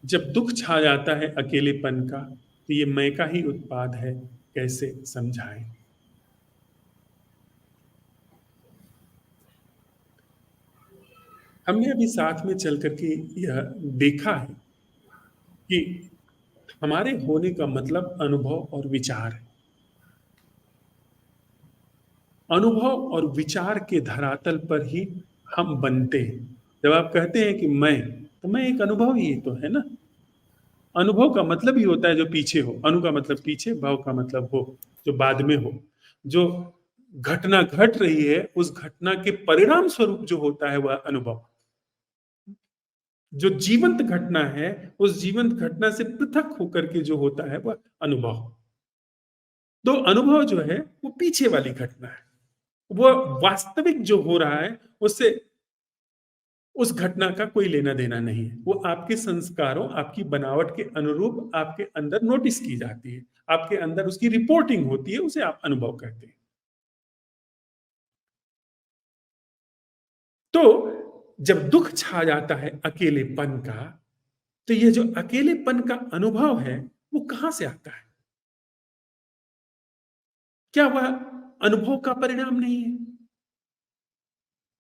जब दुख छा जाता है अकेलेपन का, तो ये मैं का ही उत्पाद है, कैसे समझाएं। हमने अभी साथ में चल करके यह देखा है कि हमारे होने का मतलब अनुभव और विचार है। अनुभव और विचार के धरातल पर ही हम बनते हैं। जब आप कहते हैं कि मैं, तो मैं एक अनुभव ही तो है ना। अनुभव का मतलब ही होता है जो पीछे हो, अनु का मतलब पीछे, भव का मतलब हो, जो बाद में हो। जो घटना घट रही है, उस घटना के परिणाम स्वरूप जो होता है वह अनुभव। जो जीवंत घटना है, उस जीवंत घटना से पृथक होकर के जो होता है वह अनुभव। तो अनुभव जो है वो पीछे वाली घटना है। वो वास्तविक जो हो रहा है उससे उस घटना का कोई लेना देना नहीं है। वो आपके संस्कारों, आपकी बनावट के अनुरूप आपके अंदर नोटिस की जाती है, आपके अंदर उसकी रिपोर्टिंग होती है, उसे आप अनुभव कहते हैं। तो जब दुख छा जाता है अकेलेपन का, तो ये जो अकेलेपन का अनुभव है वो कहां से आता है? क्या वह अनुभव का परिणाम नहीं है?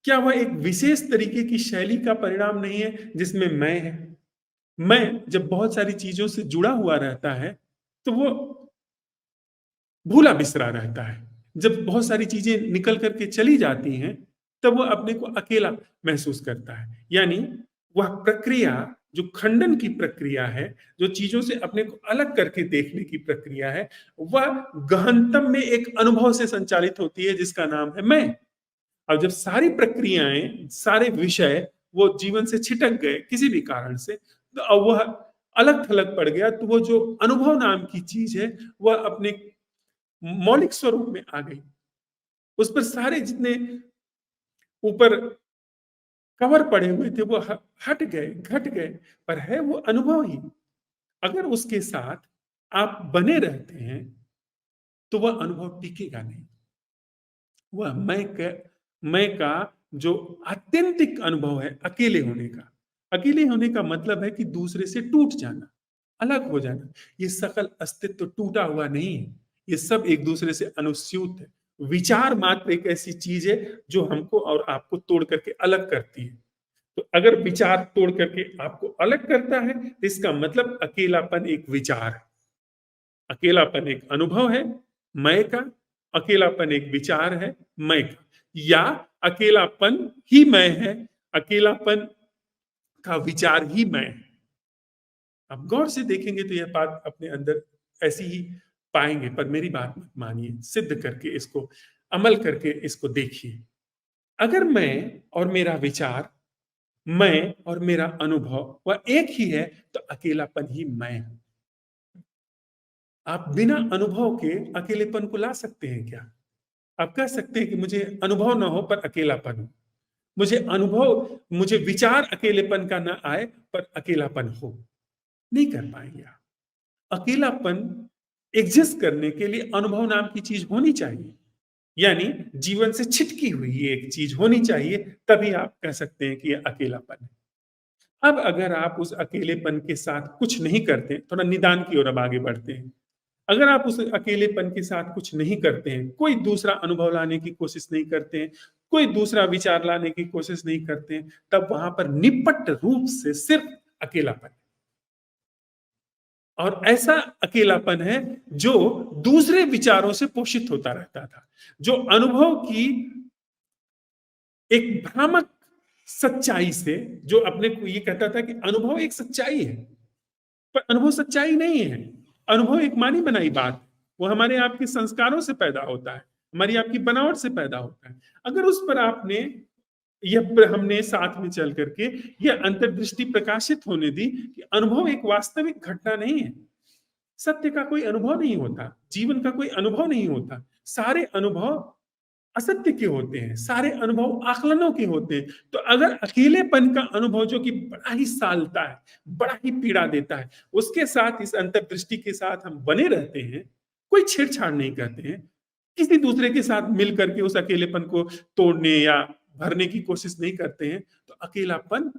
क्या वह एक विशेष तरीके की शैली का परिणाम नहीं है जिसमें मैं है? मैं जब बहुत सारी चीजों से जुड़ा हुआ रहता है, तो वो भूला बिसरा रहता है। जब बहुत सारी चीजें निकल करके चली जाती हैं, तब वो अपने को अकेला महसूस करता है। यानी वह प्रक्रिया, जो खंडन की प्रक्रिया है, जो चीजों से अपने को अलग करके देखने की प्रक्रिया है, वह गहनतम में एक अनुभव से संचालित होती है जिसका नाम है मैं। और जब सारी प्रक्रियाएं, सारे विषय वो जीवन से छिटक गए किसी भी कारण से, तो अब वह अलग थलग पड़ गया, तो वो जो अनुभव नाम की चीज है वह अपने मौलिक स्वरूप में आ गई। उस पर सारे जितने ऊपर कवर पड़े हुए थे वो हट गए, घट गए, पर है वो अनुभव ही। अगर उसके साथ आप बने रहते हैं, तो वह अनुभव टिकेगा नहीं। वह मैं का जो आत्यंतिक अनुभव है अकेले होने का। अकेले होने का मतलब है कि दूसरे से टूट जाना, अलग हो जाना। ये सकल अस्तित्व टूटा हुआ नहीं है, ये सब एक दूसरे से अनुस्यूत है। विचार मात्र एक ऐसी चीज है जो हमको और आपको तोड़ करके अलग करती है। तो अगर विचार तोड़ करके आपको अलग करता है, तो इसका मतलब अकेलापन एक विचार है, अकेलापन एक अनुभव है मैं का, अकेलापन एक विचार है मैं का, या अकेलापन ही मैं है, अकेलापन का विचार ही मैं है। आप गौर से देखेंगे तो यह बात अपने अंदर ऐसी ही पाएंगे, पर मेरी बात मत मानिए, सिद्ध करके इसको, अमल करके इसको देखिए। अगर मैं और मेरा विचार, मैं और मेरा अनुभव वह एक ही है, तो अकेलापन ही मैं हूं। आप बिना अनुभव के अकेलेपन को ला सकते हैं क्या? आप कह सकते हैं कि मुझे अनुभव ना हो पर अकेलापन हो, मुझे विचार अकेलेपन का ना आए पर अकेलापन हो? नहीं कर पाएंगे आप। अकेलापन एग्जिस्ट करने के लिए अनुभव नाम की चीज होनी चाहिए। यानी जीवन से छिटकी हुई ये एक चीज होनी चाहिए, तभी आप कह सकते हैं कि यह अकेलापन है। अब अगर आप उस अकेलेपन के साथ कुछ नहीं करते, थोड़ा निदान की ओर अब आगे बढ़ते हैं। अगर आप उस अकेलेपन के साथ कुछ नहीं करते हैं, कोई दूसरा अनुभव लाने की कोशिश नहीं करते हैं, कोई दूसरा विचार लाने की कोशिश नहीं करते हैं, तब वहां पर निपट रूप से सिर्फ अकेलापन है। और ऐसा अकेलापन है जो दूसरे विचारों से पोषित होता रहता था, जो अनुभव की एक भ्रामक सच्चाई से, जो अपने को ये कहता था कि अनुभव एक सच्चाई है, पर अनुभव सच्चाई नहीं है। अनुभव एक मानी बनाई बात है। वो हमारे आपके संस्कारों से पैदा होता है, हमारी आपकी बनावट से पैदा होता है। अगर उस पर आपने हमने साथ में चल करके यह अंतर्दृष्टि प्रकाशित होने दी कि अनुभव एक वास्तविक घटना नहीं है, सत्य का कोई अनुभव नहीं होता, जीवन का कोई अनुभव नहीं होता, सारे अनुभव असत्य के होते हैं, सारे अनुभव आकलनों के होते हैं। तो अगर अकेलेपन का अनुभव जो कि बड़ा ही सालता है, बड़ा ही पीड़ा देता है, उसके साथ, इस अंतर्दृष्टि के साथ हम बने रहते हैं, कोई छेड़छाड़ नहीं करते हैं, किसी दूसरे के साथ मिल करके उस अकेलेपन को तोड़ने या भरने की कोशिश नहीं करते हैं, तो अकेलापन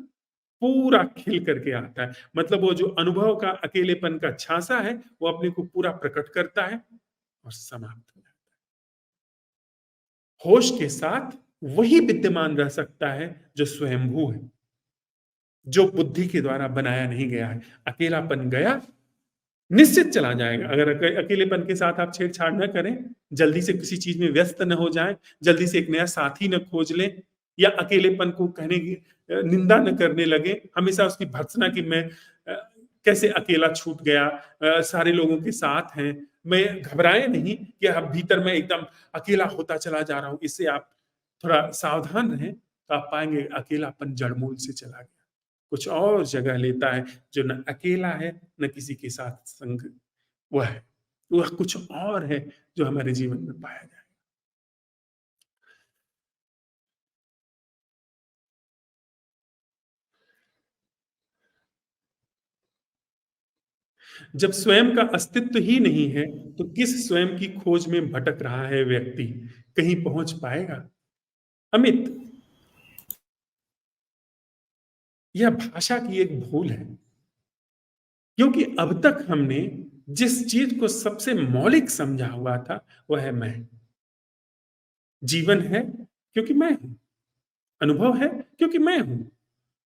पूरा खिल करके आता है। मतलब वो जो अनुभव का अकेलेपन का झांसा है, वो अपने को पूरा प्रकट करता है और समाप्त हो जाता है। होश के साथ वही विद्यमान रह सकता है जो स्वयंभू है, जो बुद्धि के द्वारा बनाया नहीं गया है। अकेलापन गया, निश्चित चला जाएगा। अगर अकेलेपन के साथ आप छेड़छाड़ न करें, जल्दी से किसी चीज में व्यस्त न हो जाएं, जल्दी से एक नया साथी न खोज लें, या अकेलेपन को कहने की निंदा न करने लगे, हमेशा उसकी भर्त्सना कि मैं कैसे अकेला छूट गया, सारे लोगों के साथ हैं। मैं घबराए नहीं कि अब भीतर मैं एकदम अकेला होता चला जा रहा हूं। इससे आप थोड़ा सावधान रहें, तो आप पाएंगे अकेलापन जड़मूल से चला गया, कुछ और जगह लेता है, जो न अकेला है न किसी के साथ संग वह है। वह कुछ और है जो हमारे जीवन में पाया जाए। जब स्वयं का अस्तित्व ही नहीं है, तो किस स्वयं की खोज में भटक रहा है व्यक्ति, कहीं पहुंच पाएगा? अमित, यह भाषा की एक भूल है, क्योंकि अब तक हमने जिस चीज को सबसे मौलिक समझा हुआ था, वह है मैं। जीवन है क्योंकि मैं हूं, अनुभव है क्योंकि मैं हूं,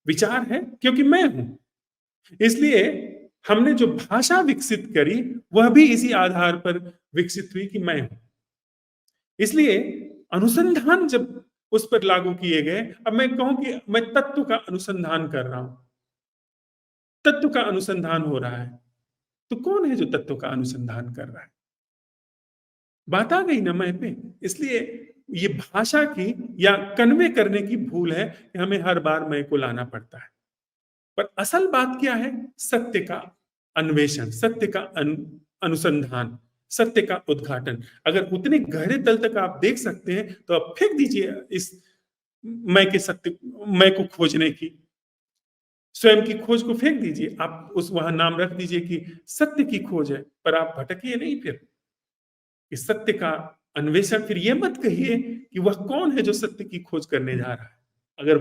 विचार है क्योंकि मैं हूं। इसलिए हमने जो भाषा विकसित करी, वह भी इसी आधार पर विकसित हुई कि मैं हूं। इसलिए अनुसंधान जब उस पर लागू किए गए, अब मैं कहूं कि मैं तत्व का अनुसंधान कर रहा हूं, तत्व का अनुसंधान हो रहा है, तो कौन है जो तत्व का अनुसंधान कर रहा है? बात आ गई ना मैं पे। इसलिए ये भाषा की या कन्वे करने की भूल है कि हमें हर बार मैं को लाना पड़ता है। पर असल बात क्या है? सत्य का अन्वेषण, सत्य का अनुसंधान, सत्य का उद्घाटन। अगर उतने गहरे तल तक आप देख सकते हैं, तो आप फेंक दीजिए इस मैं के सत्य, मैं को खोजने की, स्वयं की खोज को फेंक दीजिए। आप उस वहां नाम रख दीजिए कि सत्य की खोज है, पर आप भटकिए नहीं फिर कि सत्य का अन्वेषण। फिर ये मत कहिए कि वह कौन है जो सत्य की खोज करने जा रहा है। अगर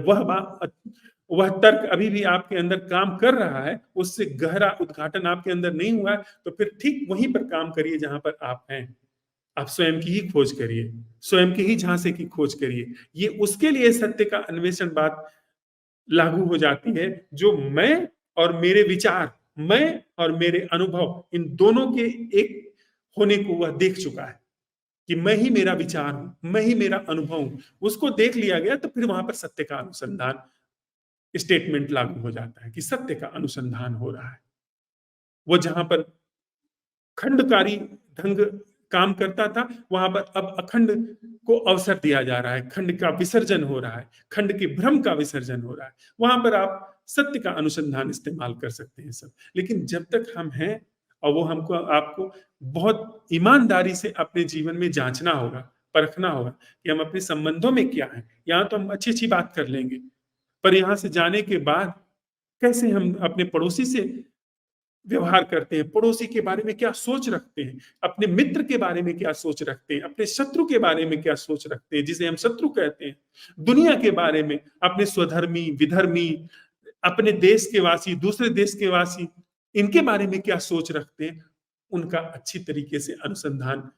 वह तर्क अभी भी आपके अंदर काम कर रहा है, उससे गहरा उद्घाटन आपके अंदर नहीं हुआ है, तो फिर ठीक वहीं पर काम करिए जहां पर आप हैं। आप स्वयं की ही खोज करिए, स्वयं के ही झांसे की खोज करिए। ये उसके लिए सत्य का अन्वेषण बात लागू हो जाती है, जो मैं और मेरे विचार, मैं और मेरे अनुभव, इन दोनों के एक होने को वह देख चुका है कि मैं ही मेरा विचार हूं, मैं ही मेरा अनुभव हूं। उसको देख लिया गया, तो फिर वहां पर सत्य का अनुसंधान स्टेटमेंट लागू हो जाता है कि सत्य का अनुसंधान हो रहा है। वो जहां पर खंडकारी ढंग काम करता था, वहां पर अब अखंड को अवसर दिया जा रहा है, खंड का विसर्जन हो रहा है, खंड के भ्रम का विसर्जन हो रहा है। वहां पर आप सत्य का अनुसंधान इस्तेमाल कर सकते हैं सब। लेकिन जब तक हम हैं, और वो हमको आपको बहुत ईमानदारी से अपने जीवन में जांचना होगा, परखना होगा कि हम अपने संबंधों में क्या है। यहाँ तो हम अच्छी अच्छी बात कर लेंगे, पर यहाँ से जाने के बाद कैसे हम अपने पड़ोसी से व्यवहार करते हैं, पड़ोसी के बारे में क्या सोच रखते हैं, अपने मित्र के बारे में क्या सोच रखते हैं, अपने शत्रु के बारे में क्या सोच रखते हैं जिसे हम शत्रु कहते हैं, दुनिया के बारे में, अपने स्वधर्मी, विधर्मी, अपने देश के वासी, दूसरे देश के वासी, इनके बारे में क्या सोच रखते हैं, उनका अच्छी तरीके से अनुसंधान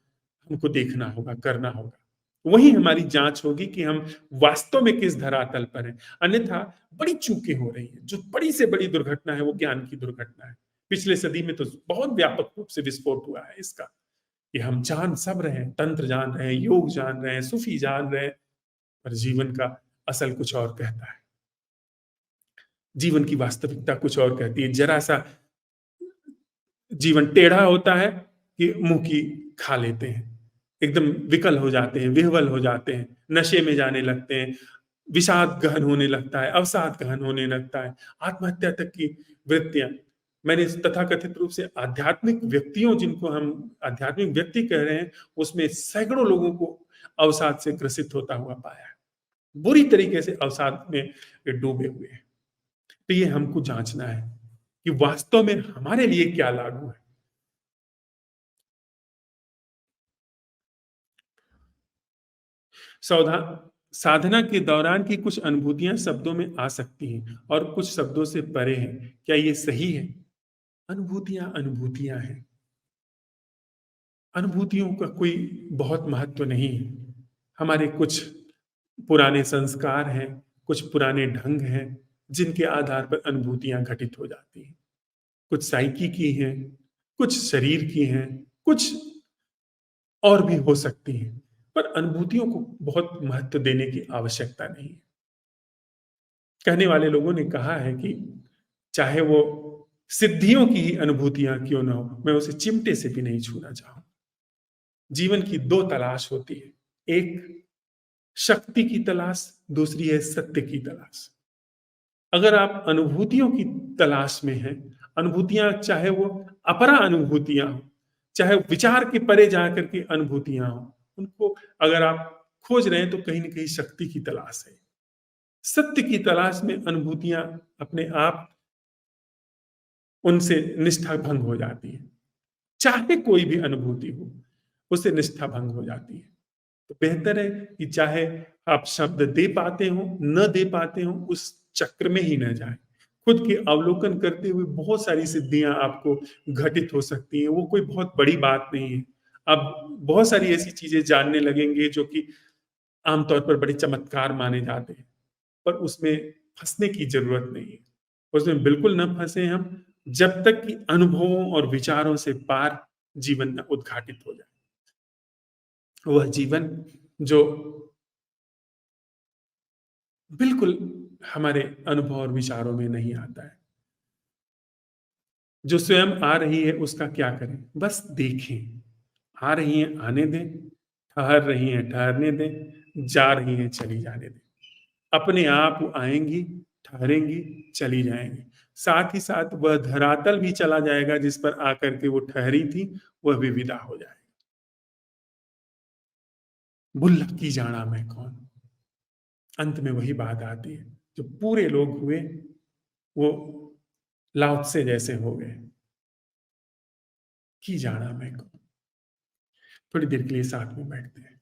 हमको देखना होगा, करना होगा। वही हमारी जांच होगी कि हम वास्तव में किस धरातल पर हैं। अन्यथा बड़ी चूकें हो रही हैं। जो बड़ी से बड़ी दुर्घटना है, वो ज्ञान की दुर्घटना है। पिछले सदी में तो बहुत व्यापक रूप से विस्फोट हुआ है इसका, कि हम जान सब रहे हैं, तंत्र जान रहे हैं, योग जान रहे हैं, सूफी जान रहे हैं, पर जीवन का असल कुछ और कहता है। जीवन की वास्तविकता कुछ और कहती है। जरा सा जीवन टेढ़ा होता है कि मुंह की खा लेते हैं, एकदम विकल हो जाते हैं, विह्वल हो जाते हैं, नशे में जाने लगते हैं, विषाद गहन होने लगता है, अवसाद गहन होने लगता है, आत्महत्या तक की वृत्तियां। मैंने तथाकथित रूप से आध्यात्मिक व्यक्तियों, जिनको हम आध्यात्मिक व्यक्ति कह रहे हैं, उसमें सैकड़ों लोगों को अवसाद से ग्रसित होता हुआ पाया है, बुरी तरीके से अवसाद में डूबे हुए हैं। तो ये हमको जांचना है कि वास्तव में हमारे लिए क्या लागू है। सावधान साधना के दौरान की कुछ अनुभूतियाँ शब्दों में आ सकती हैं और कुछ शब्दों से परे हैं। क्या ये सही है? अनुभूतियाँ अनुभूतियाँ हैं। अनुभूतियों का कोई बहुत महत्व नहीं है। हमारे कुछ पुराने संस्कार हैं, कुछ पुराने ढंग हैं, जिनके आधार पर अनुभूतियाँ घटित हो जाती हैं। कुछ साइकी की हैं, कुछ शरीर की हैं, कुछ और भी हो सकती हैं। पर अनुभूतियों को बहुत महत्व देने की आवश्यकता नहीं है। कहने वाले लोगों ने कहा है कि चाहे वो सिद्धियों की ही अनुभूतियाँ क्यों ना हो, मैं उसे चिमटे से भी नहीं छूना चाहूँ। जीवन की 2 तलाश होती है। एक शक्ति की तलाश, दूसरी है सत्य की तलाश। अगर आप अनुभूतियों की तलाश में हैं, अनुभूतियाँ चाहे वो अपरा अनुभूतियाँ हों, चाहे विचार के परे जाकर के अनुभूतियाँ हों, उनको अगर आप खोज रहे हैं तो कहीं न कहीं शक्ति की तलाश है। सत्य की तलाश में अनुभूतियाँ अपने आप उनसे निष्ठा भंग हो जाती है। चाहे कोई भी अनुभूति हो, उससे निष्ठा भंग हो जाती है। तो बेहतर है कि चाहे आप शब्द दे पाते हो, न दे पाते हो, उस चक्र में ही न जाएँ। खुद के अवलोकन करते हुए बहुत सारी सिद्धियाँ आपको घटित हो सकती हैं, वो कोई बहुत बड़ी बात नहीं है। आप बहुत सारी ऐसी चीज़ें जानने लगेंगे जो कि आमतौर पर बड़े चमत्कार माने जाते हैं, पर उसमें फँसने की ज़रूरत नहीं है। उसमें बिल्कुल ना फँसे हम, जब तक कि अनुभवों और विचारों से पार जीवन ना उद्घाटित हो जाए। वह जीवन जो बिल्कुल हमारे अनुभव और विचारों में नहीं आता है। जो स्वयं आ रही है उसका क्या करें? बस देखें। आ रही हैं आने दें, ठहर रही हैं ठहरने दें, जा रही हैं चली जाने दें। अपने आप वो आएँगी, ठहरेंगी, चली जाएँगी। साथ ही साथ वह धरातल भी चला जाएगा जिस पर आकर के वो ठहरी थी, वह भी विदा हो जाएगा। भुल्ला की जाना मैं कौन? अंत में वही बात आती है। जो पूरे लोग हुए, वो लाओत्से से जैसे हो गए। की जाना मैं कौन? थोड़ी देर के लिए साथ में बैठते हैं।